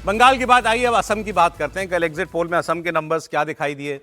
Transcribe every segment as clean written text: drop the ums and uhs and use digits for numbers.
बंगाल की बात आई, अब असम की बात करते हैं। कल एग्जिट पोल में असम के नंबर्स क्या दिखाई दिए।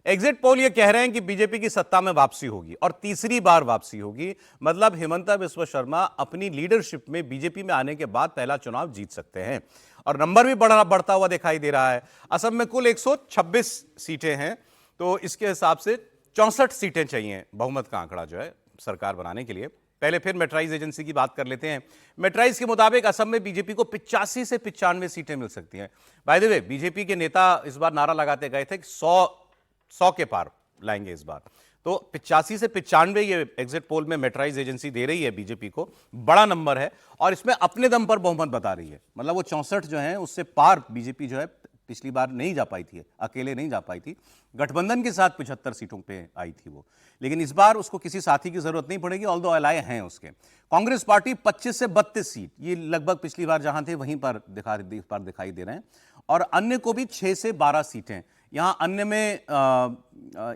एग्जिट पोल ये कह रहे हैं कि बीजेपी की सत्ता में वापसी होगी और तीसरी बार वापसी होगी। मतलब हिमंता बिस्वा शर्मा अपनी लीडरशिप में बीजेपी में आने के बाद पहला चुनाव जीत सकते हैं और नंबर भी बढ़ता हुआ दिखाई दे रहा है। असम में कुल 126 सीटें हैं, तो इसके हिसाब से 64 सीटें चाहिए बहुमत का आंकड़ा जो है सरकार बनाने के लिए। पहले फिर मेट्राइज एजेंसी की बात कर लेते हैं। मेट्राइज के मुताबिक असम में बीजेपी को 85 से 95 सीटें मिल सकती हैं। बाय द वे, बीजेपी के नेता इस बार नारा लगाते गए थे कि 100 के पार लाएंगे इस बार, तो 85 से 95 ये एग्जिट पोल में मेट्राइज एजेंसी दे रही है बीजेपी को। बड़ा नंबर है और इसमें अपने दम पर बहुमत बता रही है। मतलब वो 64 जो है उससे पार बीजेपी जो है पिछली बार नहीं जा पाई थी, अकेले नहीं जा पाई थी, गठबंधन के साथ 75 सीटों पे आई थी वो, लेकिन इस बार उसको किसी साथी की जरूरत नहीं पड़ेगी, ऑल्दो अलाय हैं उसके। कांग्रेस पार्टी 25 से 32 सीट, ये लगभग पिछली बार जहां थे वहीं पर दिखाई दे रहे हैं, और अन्य को भी 6 से 12 सीटें। यहां अन्य में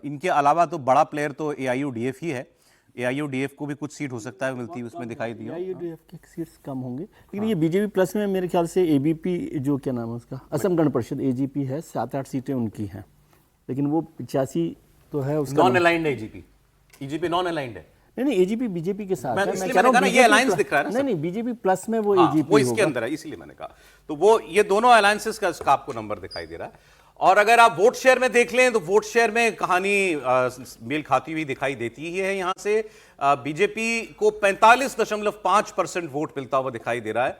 इनके अलावा तो बड़ा प्लेयर तो AIUDF ही है। AIUDF को भी कुछ सीट हो सकता है मिलती, उसमें दिखाई दी। AIUDF की सीट्स कम होंगे, लेकिन ये बीजेपी प्लस में मेरे ख्याल से ABP जो क्या नाम है उसका, असम गण परिषद AGP है, 7-8 सीटें उनकी हैं, लेकिन वो 85 तो है उसका। नॉन अलाइंड है EGP नॉन अलाइंड है। नहीं, AGP बीजेपी के साथ है। मैं कह रहा हूं ये अलायंस दिख रहा है ना। नहीं, BJP प्लस में वो AGP वो इसके अंदर है, इसीलिए मैंने कहा। तो वो ये दोनों अलायंसेस का आपको नंबर दिखाई दे रहा है। और अगर आप वोट शेयर में देख लें तो वोट शेयर में कहानी मेल खाती हुई दिखाई देती ही है। यहां से बीजेपी को 45.5% वोट मिलता हुआ दिखाई दे रहा है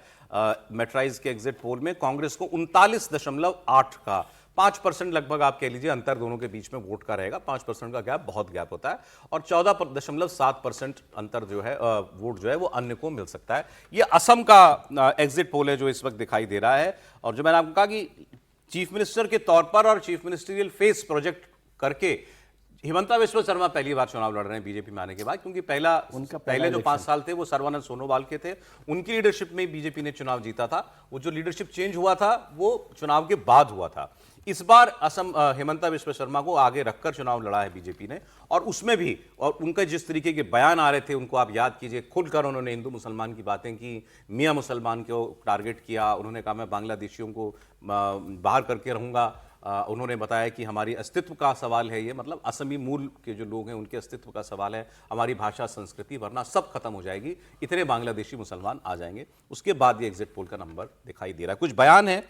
मेट्राइज के एग्जिट पोल में। कांग्रेस को 39.8 का 5% लगभग आप कह लीजिए अंतर दोनों के बीच में वोट का रहेगा। 5% का गैप बहुत गैप होता है, और 14.7% अंतर जो है वोट जो है वो अन्य को मिल सकता है। ये असम का एग्जिट पोल है जो इस वक्त दिखाई दे रहा है। और जो मैंने आपको कहा कि चीफ मिनिस्टर के तौर पर और चीफ मिनिस्टरियल फेस प्रोजेक्ट करके हिमंता बिस्वा शर्मा पहली बार चुनाव लड़ रहे हैं बीजेपी में आने के बाद, क्योंकि पहले जो 5 साल थे वो सर्बानंद सोनोवाल के थे, उनकी लीडरशिप में बीजेपी ने चुनाव जीता था। वो जो लीडरशिप चेंज हुआ था वो चुनाव के बाद हुआ था। इस बार असम हिमंता बिस्वा शर्मा को आगे रखकर चुनाव लड़ा है बीजेपी ने, और उसमें भी और उनके जिस तरीके के बयान आ रहे थे उनको आप याद कीजिए। खुलकर उन्होंने हिंदू मुसलमान की बातें की, मियाँ मुसलमान को टारगेट किया। उन्होंने कहा मैं बांग्लादेशियों को बाहर करके रहूँगा। उन्होंने बताया कि हमारी अस्तित्व का सवाल है ये, मतलब असमी मूल के जो लोग हैं उनके अस्तित्व का सवाल है, हमारी भाषा संस्कृति, वरना सब खत्म हो जाएगी, इतने बांग्लादेशी मुसलमान आ जाएंगे। उसके बाद ये एग्जिट पोल का नंबर दिखाई दे रहा है। कुछ बयान है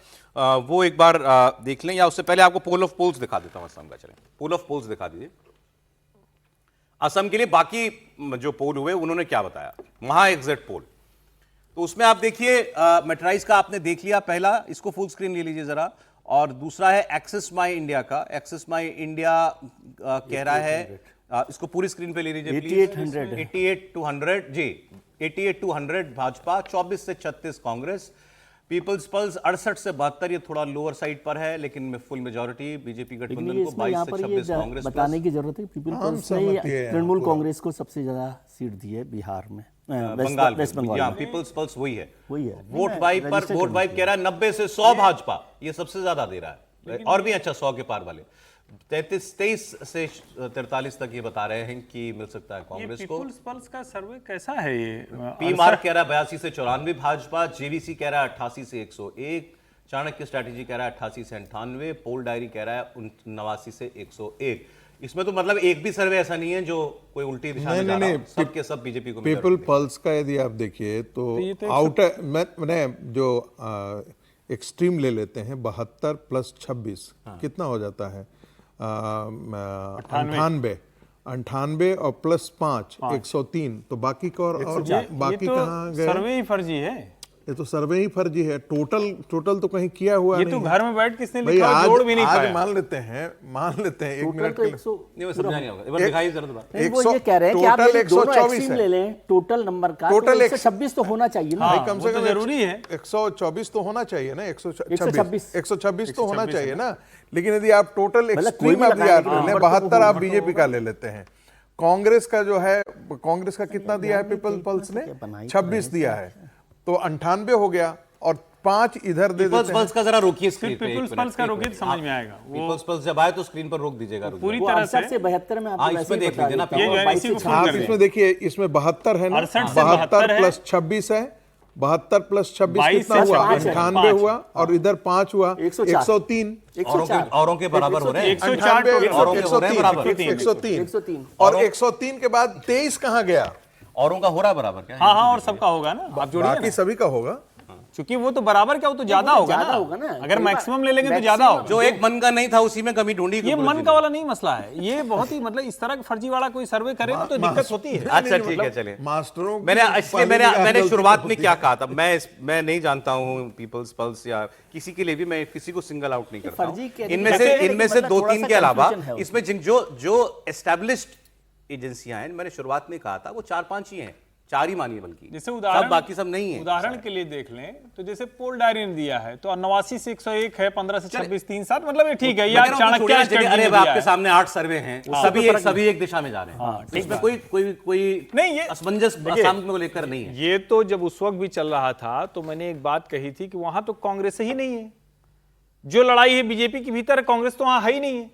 वो एक बार देख लें, या उससे पहले आपको पोल ऑफ पोल्स दिखा देता हूं असम का। चलें पोल ऑफ पोल्स दिखा दीजिए असम के लिए। बाकी जो पोल हुए उन्होंने क्या बताया, महा एग्जिट पोल, तो उसमें आप देखिए मेट्राइज का आपने देख लिया पहला, इसको फुल स्क्रीन ले लीजिए जरा। और दूसरा है एक्सेस माई इंडिया का। एक्सेस माई इंडिया कह रहा है, इसको पूरी स्क्रीन पे ले लीजिए प्लीज। 88-100 जी, 88-100 भाजपा, 24 से 36 कांग्रेस, पीपल्स पल्स 68 से 72, ये थोड़ा लोअर साइड पर है, लेकिन में फुल मेजॉरिटी बीजेपी गठबंधन को 22 से 26 कांग्रेस। बताने की जरूरत है पीपल्स पल्स ने तृणमूल कांग्रेस को सबसे ज्यादा सीट दी है बिहार में, बंगाल वेस्ट बंगाल में। पीपल्स पल्स वही है। वोट वाइब कह रहा है 90 से 100 भाजपा, ये सबसे ज्यादा दे रहा है, और भी अच्छा 100 के पार वाले 23 से 43 तक ये बता रहे हैं कि मिल सकता है कांग्रेस को। पीपल्स पल्स का सर्वे कैसा है ये? पी मार्क कह रहा है 82 से 94 भाजपा, JVC कह रहा है 88 से 101, चाणक्य स्ट्रैटेजी कह रहा है 88 से 98, पोल डायरी कह रहा है 89 से 101। इसमें तो मतलब एक भी सर्वे ऐसा नहीं है जो कोई उल्टी दिशा में जा रहा है, सब के सब बीजेपी को। पीपल पल्स का यदि आप देखिए तो आउटर मैंने जो एक्सट्रीम ले लेते हैं 72 + 26 कितना हो जाता है, 98 और +5 103, तो बाकी का और बाकी कहाँ गए? सर्वे ही फर्जी है, ये तो सर्वे ही फर्जी है। टोटल तो कहीं किया हुआ ये नहीं तो है। घर में बैठ किसने लिखा, जोड़ भी नहीं पाया। मान लेते हैं 1 मिनट के लिए, नहीं वो समझा नहीं होगा, एक बार दिखाइए जरा दोबारा। वो ये कह रहे हैं कि आप टोटल यदि दोनों 124 एक्सट्रीम है। ले लें टोटल नंबर का, टोटल तो 126 तो होना चाहिए ना। भाई कम से कम जरूरी है 124 तो होना चाहिए ना, 126 126 तो होना चाहिए ना। लेकिन यदि आप टोटल एक्सट्रीम कोई भी आप बताएगा ले 72 आप बीजेपी का ले लेते हैं, कांग्रेस का जो है, कांग्रेस का कितना दिया है पीपल पल्स ने, 26 दिया है, तो 98 हो गया, और 5 इधर दे देते हैं। पल्स का जरा रोकिए स्क्रीन पे, पीपल्स पल्स का रोकिए तो समझ में आएगा। पीपल्स पल्स जब आए तो स्क्रीन पर रोक दीजिएगा, पूरी तरह से 72 में हाँ, इसमें देख लीजिए ना, ये जो है इसी को आप इसमें देखिए, इसमें 72 है ना, 68 से 72 है। + 26 है, 72 प्लस 26 22 कितना से हुआ? 26 98 हुआ, और इधर 5 हुआ, 104 103। औरों के बराबर हो रहे हैं। 104 औरों के हो रहे हैं बराबर। 103 और 103 के बाद 23 कहाँ गया? औरों का हो रहा है बराबर क्या? हाँ हाँ, और सबका होगा ना, आप जोड़िए बाकी ना। सभी का होगा। क्योंकि वो तो बराबर क्या, वो तो ज्यादा होगा ना। अगर मैक्सिमम ले लेंगे तो ज्यादा होगा। जो एक मन का नहीं था उसी में कमी ढूंढी। ये मन का वाला नहीं मसला है, ये बहुत ही मतलब इस तरह का फर्जीवाड़ा कोई सर्वे करे ना तो दिक्कत होती है। अच्छा ठीक है, चलिए। मास्टरों की इसलिए पहले निगाह मैंने गलती शुरुआत में होती क्या है। कहा था, मैं नहीं जानता हूँ पीपल्स पल्स या किसी के लिए भी, मैं किसी को सिंगल आउट नहीं करता हूँ। फर्जी के इनमें से मतलब दो थोड़ा तीन सा के अलावा confusion है इसमें जो एस्टेब्लिश्ड एजेंसियां हैं, मैंने शुरुआत में कहा था वो 4-5 ही हैं, 4 ही मानिए बल्कि, जैसे सब उदाहरण बाकी सब नहीं है। उदाहरण के लिए देख लें तो जैसे पोल डायरी ने दिया है तो 89 से 101 है, 15 से 26 3-7, मतलब ये ठीक है। या चाणक्य अरे आपके सामने 8 सर्वे हैं, सभी एक दिशा में जा रहे हैं, इसमें कोई नहीं, ये असमंजस आसाम को लेकर नहीं है। ये तो जब उस वक्त भी चल रहा था तो मैंने एक बात कही थी कि वहां तो कांग्रेस ही नहीं है, जो लड़ाई है बीजेपी के भीतर, कांग्रेस तो वहां है ही नहीं है।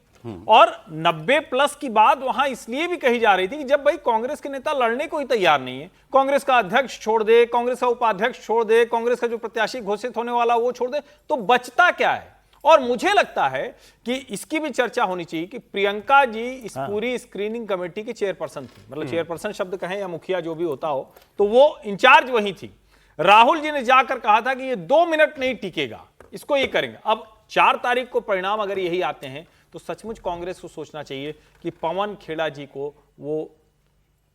और 90 प्लस की बात वहां इसलिए भी कही जा रही थी कि जब भाई कांग्रेस के नेता लड़ने को ही तैयार नहीं है, कांग्रेस का अध्यक्ष छोड़ दे, कांग्रेस का उपाध्यक्ष छोड़ दे, कांग्रेस का जो प्रत्याशी घोषित होने वाला वो छोड़ दे, तो बचता क्या है? और मुझे लगता है कि इसकी भी चर्चा होनी चाहिए कि प्रियंका जी इस पूरी स्क्रीनिंग कमेटी की चेयरपर्सन थी, मतलब चेयरपर्सन शब्द कहें या मुखिया जो भी होता हो, तो वो इंचार्ज वही थी। राहुल जी ने जाकर कहा था कि ये 2 मिनट नहीं टिकेगा, इसको ये करेंगे। अब 4 तारीख को परिणाम अगर यही आते हैं तो सचमुच कांग्रेस को सोचना चाहिए कि पवन खेड़ा जी को वो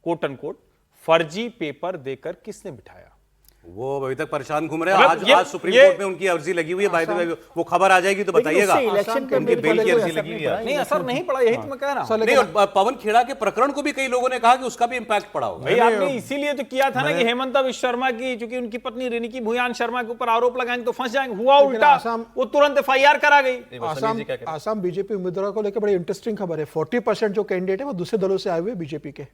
कोट अनकोट फर्जी पेपर देकर किसने बिठाया। वो अभी तक परेशान घूम रहे हैं। आज सुप्रीम कोर्ट में उनकी अर्जी लगी हुई है, बाय द वे वो खबर आ जाएगी तो बताइएगा। उनके बेल की अर्जी लगी हुई है। नहीं, असर नहीं पड़ा, यही तो मैं कह रहा हूं। नहीं, और पवन खेड़ा के प्रकरण को भी कई लोगों ने कहा कि उसका भी इंपैक्ट पड़ा होगा। भाई आपने इसीलिए तो किया था ना कि हेमंत बिश्व शर्मा की, चूंकि उनकी पत्नी रिनिकी भूयान शर्मा के ऊपर आरोप लगाएंगे तो फंस जाएंगे, हुआ उल्टा, वो तुरंत FIR करा गई। आसाम बीजेपी उम्मीदवारों को लेकर बड़ी इंटरेस्टिंग खबर है। 40% जो कैंडिडेट है वो दूसरे दलों से आए हुए बीजेपी के।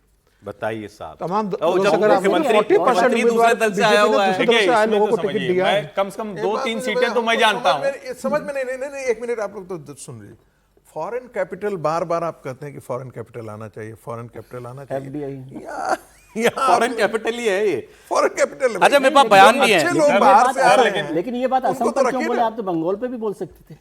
बताइए साहब, तमाम मुख्यमंत्री दूसरे दल से आया हुआ है। लोगों को टिकट दिया है। कम से कम 2-3 सीटें तो मैं जानता हूं। समझ में नहीं, एक मिनट आप लोग तो सुन लीजिए। फॉरेन कैपिटल बार बार आप कहते हैं कि फॉरेन कैपिटल आना चाहिए, फॉरेन कैपिटल आना चाहिए। FDI फॉरेन कैपिटल ही है ये, फॉरेन कैपिटल। अच्छा, मेरे पास बयान भी है। अच्छे लोग बाहर से आ रहे हैं, लेकिन ये बात असम उनको तो पर क्यों रखिए बोले? ना। आप तो बंगाल पे भी बोल सकते थे।